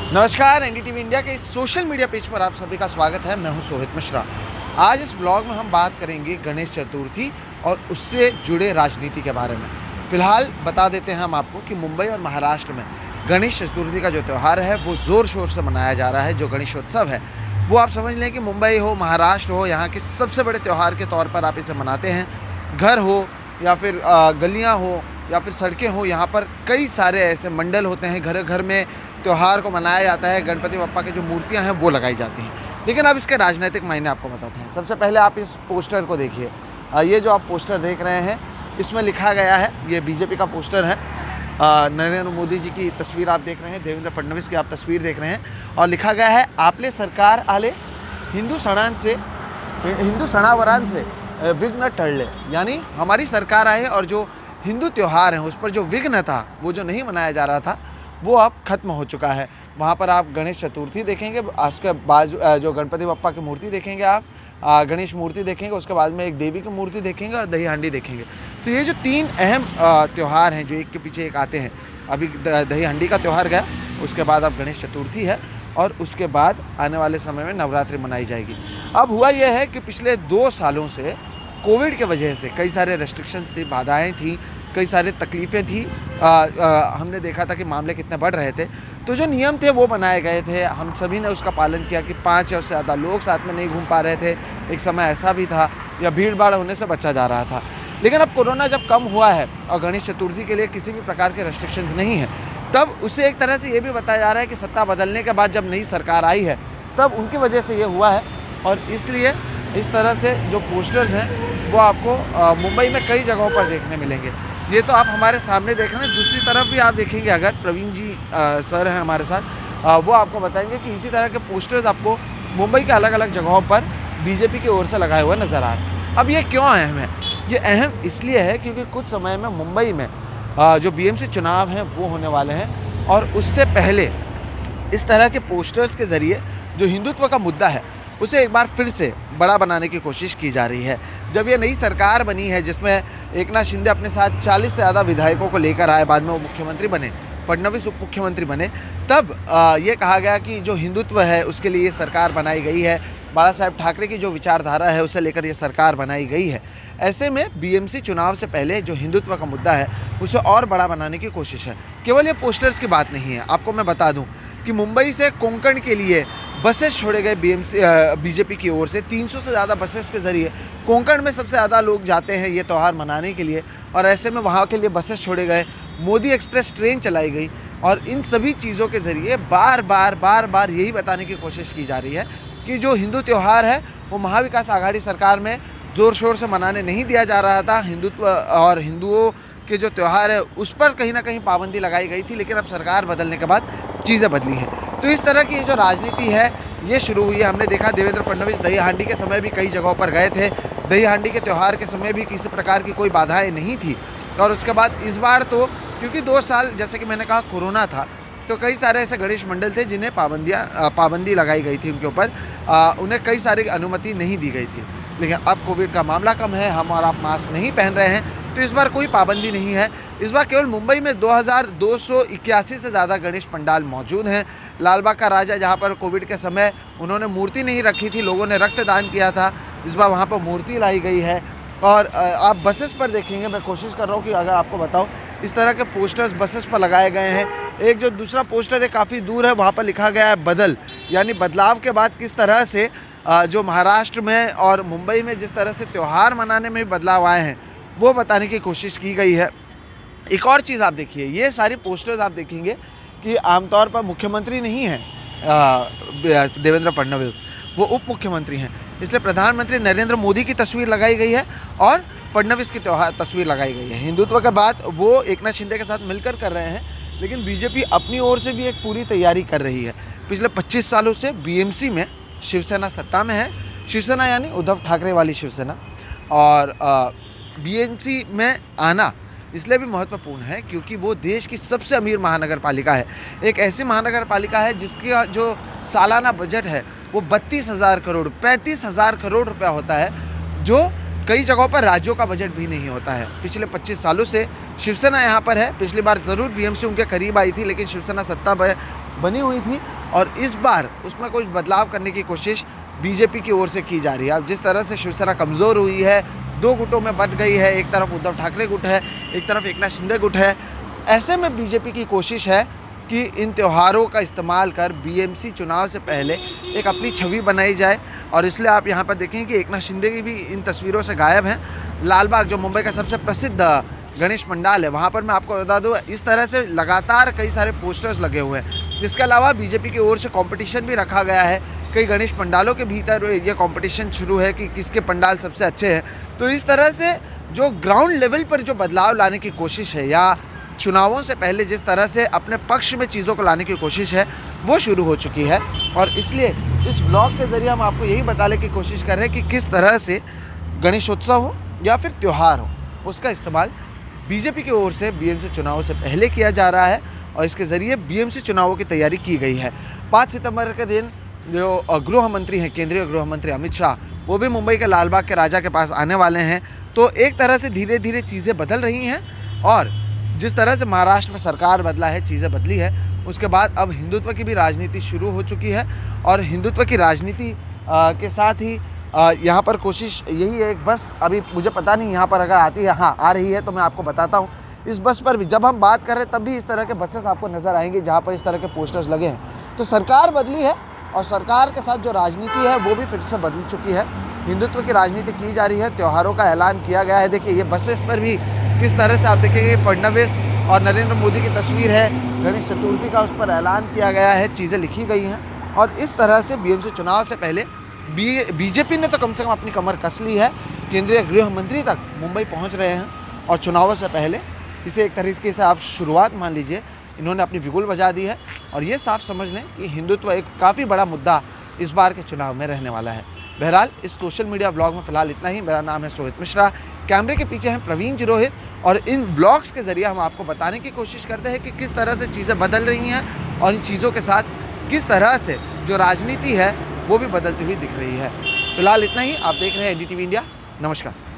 नमस्कार, NDTV India के इस सोशल मीडिया पेज पर आप सभी का स्वागत है। मैं हूं सोहित मिश्रा। आज इस व्लॉग में हम बात करेंगे गणेश चतुर्थी और उससे जुड़े राजनीति के बारे में। फिलहाल बता देते हैं हम आपको कि मुंबई और महाराष्ट्र में गणेश चतुर्थी का जो त्यौहार है वो ज़ोर शोर से मनाया जा रहा है। जो गणेशोत्सव है वो आप समझ लें कि मुंबई हो, महाराष्ट्र हो, यहाँ के सबसे बड़े त्यौहार के तौर पर आप इसे मनाते हैं। घर हो या फिर गलियाँ हो या फिर सड़कें हो, यहाँ पर कई सारे ऐसे मंडल होते हैं। घर घर में त्यौहार को मनाया जाता है। गणपति बप्पा की जो मूर्तियां हैं वो लगाई जाती हैं। लेकिन अब इसके राजनीतिक मायने आपको बताते हैं। सबसे पहले आप इस पोस्टर को देखिए। ये जो आप पोस्टर देख रहे हैं इसमें लिखा गया है, ये बीजेपी का पोस्टर है। नरेंद्र मोदी जी की तस्वीर आप देख रहे हैं, देवेंद्र फडणवीस की आप तस्वीर देख रहे हैं और लिखा गया है आपले सरकार आले हिंदू सणावरांचे विघ्न टळले। यानी हमारी सरकार आए और जो हिंदू त्यौहार हैं उस पर जो विघ्न था, वो जो नहीं मनाया जा रहा था, वो अब खत्म हो चुका है। वहाँ पर आप गणेश चतुर्थी देखेंगे, उसके बाद जो गणपति बप्पा की मूर्ति देखेंगे, आप गणेश मूर्ति देखेंगे, उसके बाद में एक देवी की मूर्ति देखेंगे और दही हांडी देखेंगे। तो ये जो तीन अहम त्यौहार हैं जो एक के पीछे एक आते हैं। अभी दही हांडी का त्यौहार गया, उसके बाद अब गणेश चतुर्थी है और उसके बाद आने वाले समय में नवरात्रि मनाई जाएगी। अब हुआ यह है कि पिछले 2 सालों से कोविड के वजह से कई सारे रेस्ट्रिक्शंस थी, बाधाएं थी, कई सारी तकलीफ़ें थी। हमने देखा था कि मामले कितने बढ़ रहे थे। तो जो नियम थे वो बनाए गए थे, हम सभी ने उसका पालन किया कि 5 या उससे ज़्यादा लोग साथ में नहीं घूम पा रहे थे। एक समय ऐसा भी था या भीड़ भाड़ होने से बचा जा रहा था। लेकिन अब कोरोना जब कम हुआ है और गणेश चतुर्थी के लिए किसी भी प्रकार के रेस्ट्रिक्शंस नहीं है, तब उसे एक तरह से ये भी बताया जा रहा है कि सत्ता बदलने के बाद जब नई सरकार आई है तब उनकी वजह से ये हुआ है। और इसलिए इस तरह से जो पोस्टर्स हैं वो आपको मुंबई में कई जगहों पर देखने मिलेंगे। ये तो आप हमारे सामने देख रहे हैं। दूसरी तरफ भी आप देखेंगे, अगर प्रवीण जी सर हैं हमारे साथ, वो आपको बताएंगे कि इसी तरह के पोस्टर्स आपको मुंबई के अलग अलग जगहों पर बीजेपी की ओर से लगाए हुए नज़र आ रहे हैं। अब ये क्यों अहम है? ये अहम इसलिए है क्योंकि कुछ समय में मुंबई में जो बीएमसी चुनाव हैं वो होने वाले हैं और उससे पहले इस तरह के पोस्टर्स के ज़रिए जो हिंदुत्व का मुद्दा है उसे एक बार फिर से बड़ा बनाने की कोशिश की जा रही है। जब ये नई सरकार बनी है जिसमें एकनाथ शिंदे अपने साथ 40 से ज़्यादा विधायकों को लेकर आए, बाद में वो मुख्यमंत्री बने, फडणवीस उप मुख्यमंत्री बने, तब ये कहा गया कि जो हिंदुत्व है उसके लिए ये सरकार बनाई गई है। बाला साहेब ठाकरे की जो विचारधारा है उसे लेकर ये सरकार बनाई गई है। ऐसे में बीएमसी चुनाव से पहले जो हिंदुत्व का मुद्दा है उसे और बड़ा बनाने की कोशिश है। केवल ये पोस्टर्स की बात नहीं है। आपको मैं बता दूं कि मुंबई से कोंकण के लिए बसेस छोड़े गए बीजेपी की ओर से। 300 से ज़्यादा बसेस के ज़रिए कोंकण में सबसे ज़्यादा लोग जाते हैं ये त्यौहार मनाने के लिए और ऐसे में वहाँ के लिए बसेस छोड़े गए। मोदी एक्सप्रेस ट्रेन चलाई गई और इन सभी चीज़ों के ज़रिए बार बार यही बताने की कोशिश की जा रही है कि जो हिंदू त्यौहार है वो महाविकास आघाड़ी सरकार में ज़ोर शोर से मनाने नहीं दिया जा रहा था। हिंदुत्व और हिंदुओं के जो त्यौहार है उस पर कहीं ना कहीं पाबंदी लगाई गई थी, लेकिन अब सरकार बदलने के बाद चीज़ें बदली हैं। तो इस तरह की जो राजनीति है ये शुरू हुई है। हमने देखा देवेंद्र फडणवीस दही हांडी के समय भी कई जगहों पर गए थे। दही हांडी के त्यौहार के समय भी किसी प्रकार की कोई बाधाएं नहीं थी। और उसके बाद इस बार तो क्योंकि 2 साल जैसे कि मैंने कहा कोरोना था, तो कई सारे ऐसे गणेश मंडल थे जिन्हें पाबंदी लगाई गई थी, उनके ऊपर उन्हें कई सारी अनुमति नहीं दी गई थी। लेकिन अब कोविड का मामला कम है, हम और आप मास्क नहीं पहन रहे हैं, तो इस बार कोई पाबंदी नहीं है। इस बार केवल मुंबई में 2281 से ज़्यादा गणेश पंडाल मौजूद हैं। लालबाग का राजा, जहाँ पर कोविड के समय उन्होंने मूर्ति नहीं रखी थी, लोगों ने रक्तदान किया था, इस बार वहाँ पर मूर्ति लाई गई है। और आप बसेस पर देखेंगे, मैं कोशिश कर रहा हूँ कि अगर आपको बताऊँ, इस तरह के पोस्टर्स बसेस पर लगाए गए हैं। एक जो दूसरा पोस्टर है काफ़ी दूर है, वहाँ पर लिखा गया है बदल, यानी बदलाव के बाद किस तरह से जो महाराष्ट्र में और मुंबई में जिस तरह से त्यौहार मनाने में भी बदलाव आए हैं वो बताने की कोशिश की गई है। एक और चीज़ आप देखिए, ये सारी पोस्टर्स आप देखेंगे कि आमतौर पर मुख्यमंत्री नहीं हैं देवेंद्र फडणवीस, वो उप मुख्यमंत्री हैं। इसलिए प्रधानमंत्री नरेंद्र मोदी की तस्वीर लगाई गई है और फडणवीस की तस्वीर लगाई गई है। हिंदुत्व के बात वो एकनाथ शिंदे के साथ मिलकर कर रहे हैं, लेकिन बीजेपी अपनी ओर से भी एक पूरी तैयारी कर रही है। पिछले 25 सालों से बीएमसी में शिवसेना सत्ता में है। शिवसेना यानी उद्धव ठाकरे वाली शिवसेना। और बीएमसी में आना इसलिए भी महत्वपूर्ण है क्योंकि वो देश की सबसे अमीर महानगर पालिका है। एक ऐसी महानगर पालिका है जिसका जो सालाना बजट है वो 32,000 करोड़ 35,000 करोड़ रुपया होता है, जो कई जगहों पर राज्यों का बजट भी नहीं होता है। पिछले 25 सालों से शिवसेना यहाँ पर है। पिछली बार ज़रूर बीएमसी उनके करीब आई थी, लेकिन शिवसेना सत्ता में बनी हुई थी और इस बार उसमें कुछ बदलाव करने की कोशिश बीजेपी की ओर से की जा रही है। अब जिस तरह से शिवसेना कमज़ोर हुई है, 2 गुटों में बंट गई है, एक तरफ उद्धव ठाकरे गुट है, एक तरफ एकनाथ शिंदे गुट है, ऐसे में बीजेपी की कोशिश है कि इन त्योहारों का इस्तेमाल कर बीएमसी चुनाव से पहले एक अपनी छवि बनाई जाए। और इसलिए आप यहाँ पर देखें कि एकनाथ शिंदे की भी इन तस्वीरों से गायब हैं। लालबाग जो मुंबई का सबसे प्रसिद्ध गणेश पंडाल है, वहाँ पर मैं आपको बता दूँ इस तरह से लगातार कई सारे पोस्टर्स लगे हुए हैं। इसके अलावा बीजेपी की ओर से कंपटीशन भी रखा गया है। कई गणेश पंडालों के भीतर ये कंपटीशन शुरू है कि किसके पंडाल सबसे अच्छे हैं। तो इस तरह से जो ग्राउंड लेवल पर जो बदलाव लाने की कोशिश है या चुनावों से पहले जिस तरह से अपने पक्ष में चीज़ों को लाने की कोशिश है वो शुरू हो चुकी है। और इसलिए इस ब्लॉग के ज़रिए हम आपको यही बताने की कोशिश कर रहे हैं कि किस तरह से गणेशोत्सव हो या फिर त्यौहार हो, उसका इस्तेमाल बीजेपी की ओर से बीएमसी चुनावों से पहले किया जा रहा है और इसके ज़रिए बीएमसी चुनावों की तैयारी की गई है। 5 सितंबर के दिन जो गृह मंत्री हैं, केंद्रीय गृह मंत्री अमित शाह, वो भी मुंबई के लालबाग के राजा के पास आने वाले हैं। तो एक तरह से धीरे धीरे चीज़ें बदल रही हैं और जिस तरह से महाराष्ट्र में सरकार बदला है, चीज़ें बदली है, उसके बाद अब हिंदुत्व की भी राजनीति शुरू हो चुकी है। और हिंदुत्व की राजनीति के साथ ही यहाँ पर कोशिश यही है। एक बस अभी मुझे पता नहीं यहाँ पर अगर आती है, हाँ आ रही है तो मैं आपको बताता हूँ। इस बस पर भी जब हम बात कर रहे हैं तब भी इस तरह के बसेस आपको नज़र आएंगे जहाँ पर इस तरह के पोस्टर्स लगे हैं। तो सरकार बदली है और सरकार के साथ जो राजनीति है वो भी फिर से बदल चुकी है। हिंदुत्व की राजनीति की जा रही है, त्योहारों का ऐलान किया गया है। देखिए ये बसेस पर भी किस तरह से आप देखेंगे फडणवीस और नरेंद्र मोदी की तस्वीर है, गणेश चतुर्थी का उस पर ऐलान किया गया है, चीज़ें लिखी गई हैं। और इस तरह से बीएमसी चुनाव से पहले बीजेपी ने तो कम से कम अपनी कमर कस ली है। केंद्रीय गृह मंत्री तक मुंबई पहुंच रहे हैं और चुनावों से पहले इसे एक तरीके से आप शुरुआत मान लीजिए, इन्होंने अपनी बिगुल बजा दी है। और ये साफ समझ लें कि हिंदुत्व एक काफ़ी बड़ा मुद्दा इस बार के चुनाव में रहने वाला है। बहरहाल इस सोशल मीडिया व्लॉग में फ़िलहाल इतना ही। मेरा नाम है सोहित मिश्रा, कैमरे के पीछे हैं प्रवीण जिरोहित और इन व्लॉग्स के ज़रिए हम आपको बताने की कोशिश करते हैं कि किस तरह से चीज़ें बदल रही हैं और इन चीज़ों के साथ किस तरह से जो राजनीति है वो भी बदलती हुई दिख रही है। फ़िलहाल इतना ही। आप देख रहे हैं एनडीटीवी इंडिया। नमस्कार।